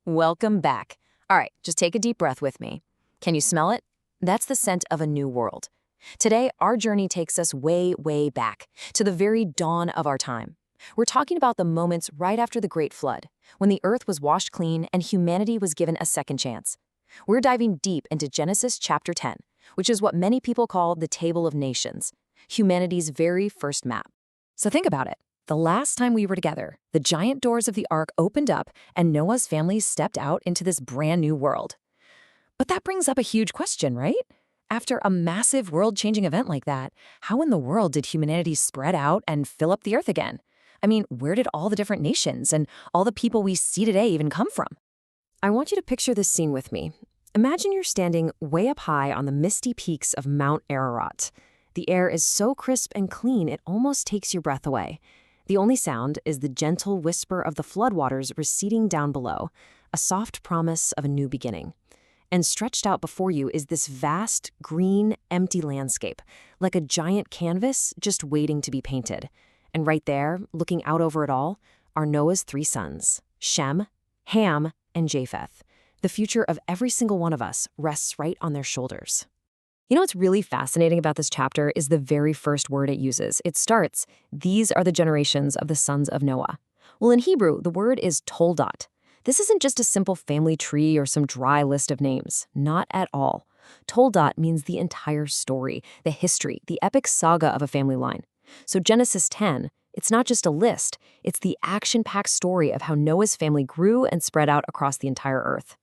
Welcome back. All right, just take a deep breath with me. Can you smell it? That's the scent of a new world. Today, our journey takes us way, way back, to the very dawn of our time. We're talking about the moments right after the Great Flood, when the earth was washed clean and humanity was given a second chance. We're diving deep into Genesis chapter 10, which is what many people call the Table of Nations, humanity's very first map. So think about it. The last time we were together, the giant doors of the ark opened up and Noah's family stepped out into this brand new world. But that brings up a huge question, right? After a massive world-changing event like that, how in the world did humanity spread out and fill up the earth again? I mean, where did all the different nations and all the people we see today even come from? I want you to picture this scene with me. Imagine you're standing way up high on the misty peaks of Mount Ararat. The air is so crisp and clean it almost takes your breath away. The only sound is the gentle whisper of the floodwaters receding down below, a soft promise of a new beginning. And stretched out before you is this vast, green, empty landscape, like a giant canvas just waiting to be painted. And right there, looking out over it all, are Noah's three sons, Shem, Ham, and Japheth. The future of every single one of us rests right on their shoulders. You know what's really fascinating about this chapter is the very first word it uses. It starts, "These are the generations of the sons of Noah." Well, in Hebrew, the word is toldot. This isn't just a simple family tree or some dry list of names. Not at all. Toldot means the entire story, the history, the epic saga of a family line. So Genesis 10, it's not just a list, it's the action-packed story of how Noah's family grew and spread out across the entire earth.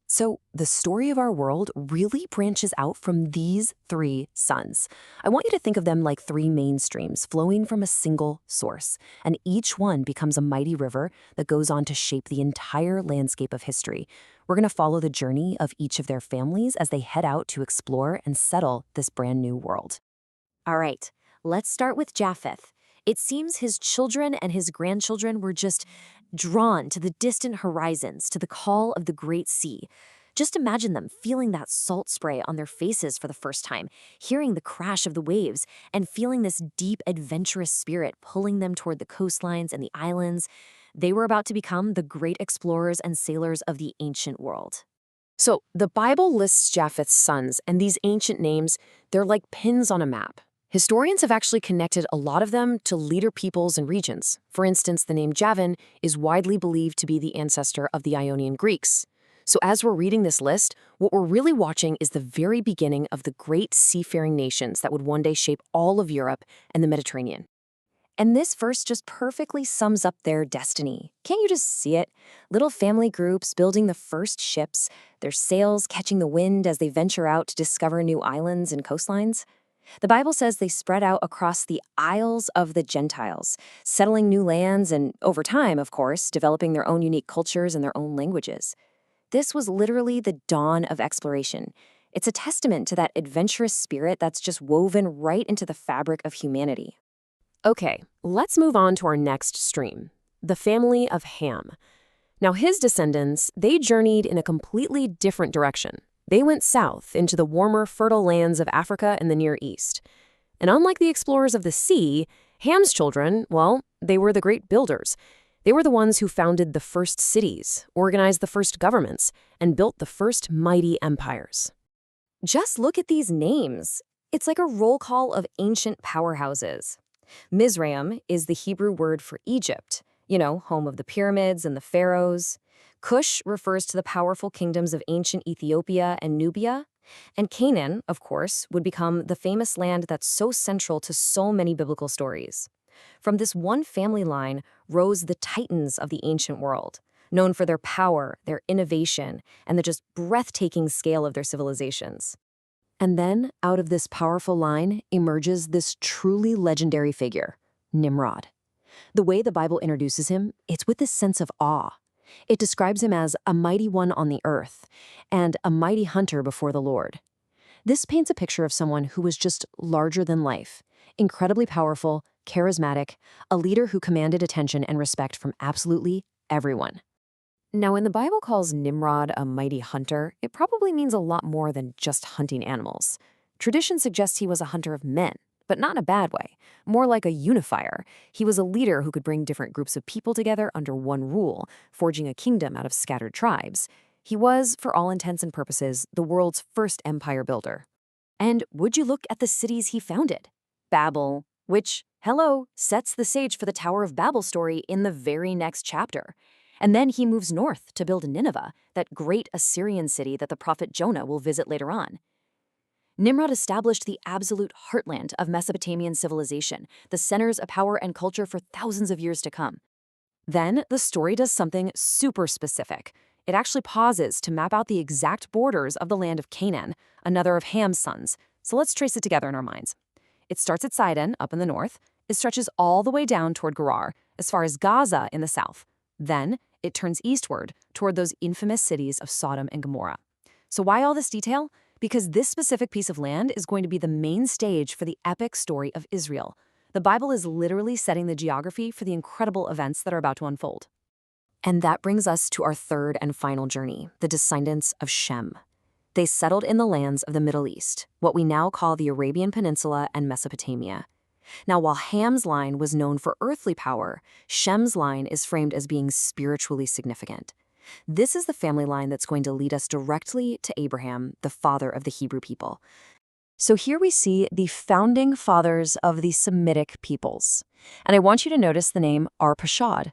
So the story of our world really branches out from these three sons. I want you to think of them like three main streams flowing from a single source, and each one becomes a mighty river that goes on to shape the entire landscape of history. We're going to follow the journey of each of their families as they head out to explore and settle this brand new world. All right, let's start with Japheth. It seems his children and his grandchildren were just drawn to the distant horizons, to the call of the great sea. Just imagine them feeling that salt spray on their faces for the first time, hearing the crash of the waves, and feeling this deep, adventurous spirit pulling them toward the coastlines and the islands. They were about to become the great explorers and sailors of the ancient world. So the Bible lists Japheth's sons, and these ancient names, they're like pins on a map. Historians have actually connected a lot of them to leader peoples and regions. For instance, the name Javan is widely believed to be the ancestor of the Ionian Greeks. So as we're reading this list, what we're really watching is the very beginning of the great seafaring nations that would one day shape all of Europe and the Mediterranean. And this verse just perfectly sums up their destiny. Can't you just see it? Little family groups building the first ships, their sails catching the wind as they venture out to discover new islands and coastlines. The Bible says they spread out across the isles of the Gentiles, settling new lands and, over time, of course, developing their own unique cultures and their own languages. This was literally the dawn of exploration. It's a testament to that adventurous spirit that's just woven right into the fabric of humanity. Okay, let's move on to our next stream, the family of Ham. Now, his descendants, they journeyed in a completely different direction. They went south into the warmer, fertile lands of Africa and the Near East. And unlike the explorers of the sea, Ham's children, well, they were the great builders. They were the ones who founded the first cities, organized the first governments, and built the first mighty empires. Just look at these names. It's like a roll call of ancient powerhouses. Mizraim is the Hebrew word for Egypt, home of the pyramids and the pharaohs. Cush refers to the powerful kingdoms of ancient Ethiopia and Nubia. And Canaan, of course, would become the famous land that's so central to so many biblical stories. From this one family line rose the titans of the ancient world, known for their power, their innovation, and the just breathtaking scale of their civilizations. And then, out of this powerful line emerges this truly legendary figure, Nimrod. The way the Bible introduces him, it's with this sense of awe. It describes him as a mighty one on the earth and a mighty hunter before the Lord. This paints a picture of someone who was just larger than life, incredibly powerful, charismatic, a leader who commanded attention and respect from absolutely everyone. Now, when the Bible calls Nimrod a mighty hunter, it probably means a lot more than just hunting animals. Tradition suggests he was a hunter of men, but not in a bad way, more like a unifier. He was a leader who could bring different groups of people together under one rule, forging a kingdom out of scattered tribes. He was, for all intents and purposes, the world's first empire builder. And would you look at the cities he founded? Babel, which, hello, sets the stage for the Tower of Babel story in the very next chapter. And then he moves north to build Nineveh, that great Assyrian city that the prophet Jonah will visit later on. Nimrod established the absolute heartland of Mesopotamian civilization, the centers of power and culture for thousands of years to come. Then the story does something super specific. It actually pauses to map out the exact borders of the land of Canaan, another of Ham's sons. So let's trace it together in our minds. It starts at Sidon, up in the north. It stretches all the way down toward Gerar, as far as Gaza in the south. Then it turns eastward toward those infamous cities of Sodom and Gomorrah. So why all this detail? Because this specific piece of land is going to be the main stage for the epic story of Israel. The Bible is literally setting the geography for the incredible events that are about to unfold. And that brings us to our third and final journey, the descendants of Shem. They settled in the lands of the Middle East, what we now call the Arabian Peninsula and Mesopotamia. Now, while Ham's line was known for earthly power, Shem's line is framed as being spiritually significant. This is the family line that's going to lead us directly to Abraham, the father of the Hebrew people. So here we see the founding fathers of the Semitic peoples. And I want you to notice the name Arpachshad.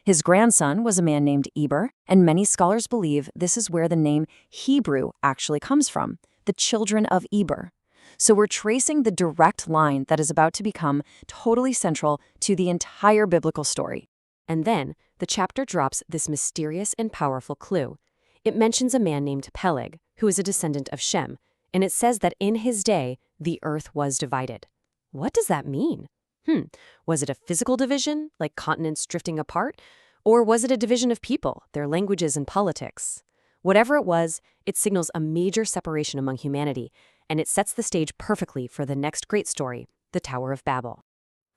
His grandson was a man named Eber, and many scholars believe this is where the name Hebrew actually comes from, the children of Eber. So we're tracing the direct line that is about to become totally central to the entire biblical story. And then the chapter drops this mysterious and powerful clue. It mentions a man named Peleg, who is a descendant of Shem, and it says that in his day, the earth was divided. What does that mean? Was it a physical division, like continents drifting apart? Or was it a division of people, their languages and politics? Whatever it was, it signals a major separation among humanity, and it sets the stage perfectly for the next great story, the Tower of Babel.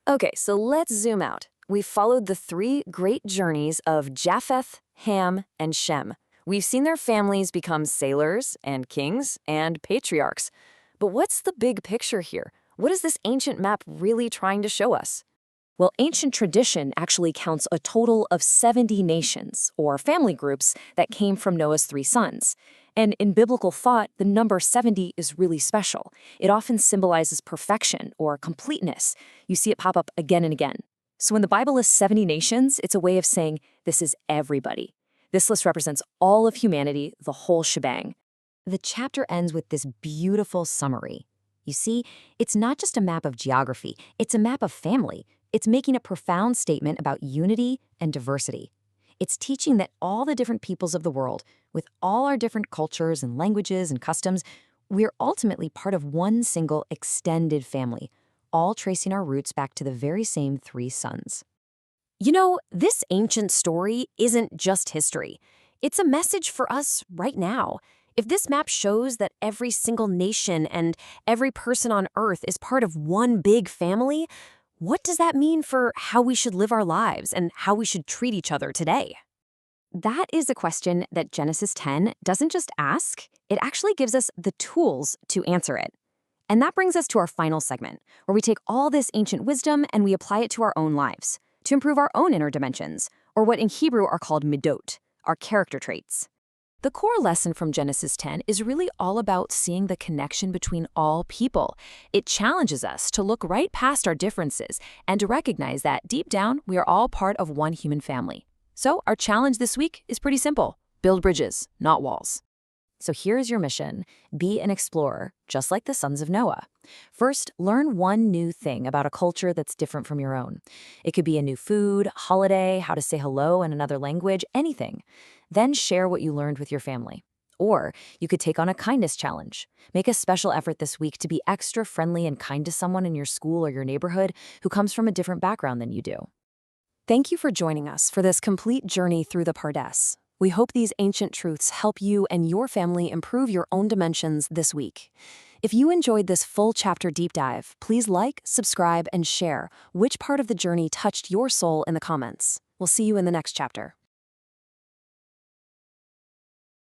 Okay, so let's zoom out. We've followed the three great journeys of Japheth, Ham, and Shem. We've seen their families become sailors and kings and patriarchs. But what's the big picture here? What is this ancient map really trying to show us? Well, ancient tradition actually counts a total of 70 nations, or family groups, that came from Noah's 3 sons. And in biblical thought, the number 70 is really special. It often symbolizes perfection or completeness. You see it pop up again and again. So when the Bible lists 70 nations, it's a way of saying this is everybody. This list represents all of humanity, the whole shebang. The chapter ends with this beautiful summary. You see, it's not just a map of geography, it's a map of family. It's making a profound statement about unity and diversity. It's teaching that all the different peoples of the world, with all our different cultures and languages and customs, we're ultimately part of one single extended family, all tracing our roots back to the very same 3 sons. You know, this ancient story isn't just history. It's a message for us right now. If this map shows that every single nation and every person on Earth is part of one big family, what does that mean for how we should live our lives and how we should treat each other today? That is a question that Genesis 10 doesn't just ask, it actually gives us the tools to answer it. And that brings us to our final segment, where we take all this ancient wisdom and we apply it to our own lives, to improve our own inner dimensions, or what in Hebrew are called midot, our character traits. The core lesson from Genesis 10 is really all about seeing the connection between all people. It challenges us to look right past our differences and to recognize that deep down, we are all part of one human family. So our challenge this week is pretty simple. Build bridges, not walls. So here's your mission. Be an explorer, just like the sons of Noah. First, learn one new thing about a culture that's different from your own. It could be a new food, holiday, how to say hello in another language, anything. Then share what you learned with your family. Or you could take on a kindness challenge. Make a special effort this week to be extra friendly and kind to someone in your school or your neighborhood who comes from a different background than you do. Thank you for joining us for this complete journey through the Pardes. We hope these ancient truths help you and your family improve your own dimensions this week. If you enjoyed this full chapter deep dive, please like, subscribe, and share which part of the journey touched your soul in the comments. We'll see you in the next chapter.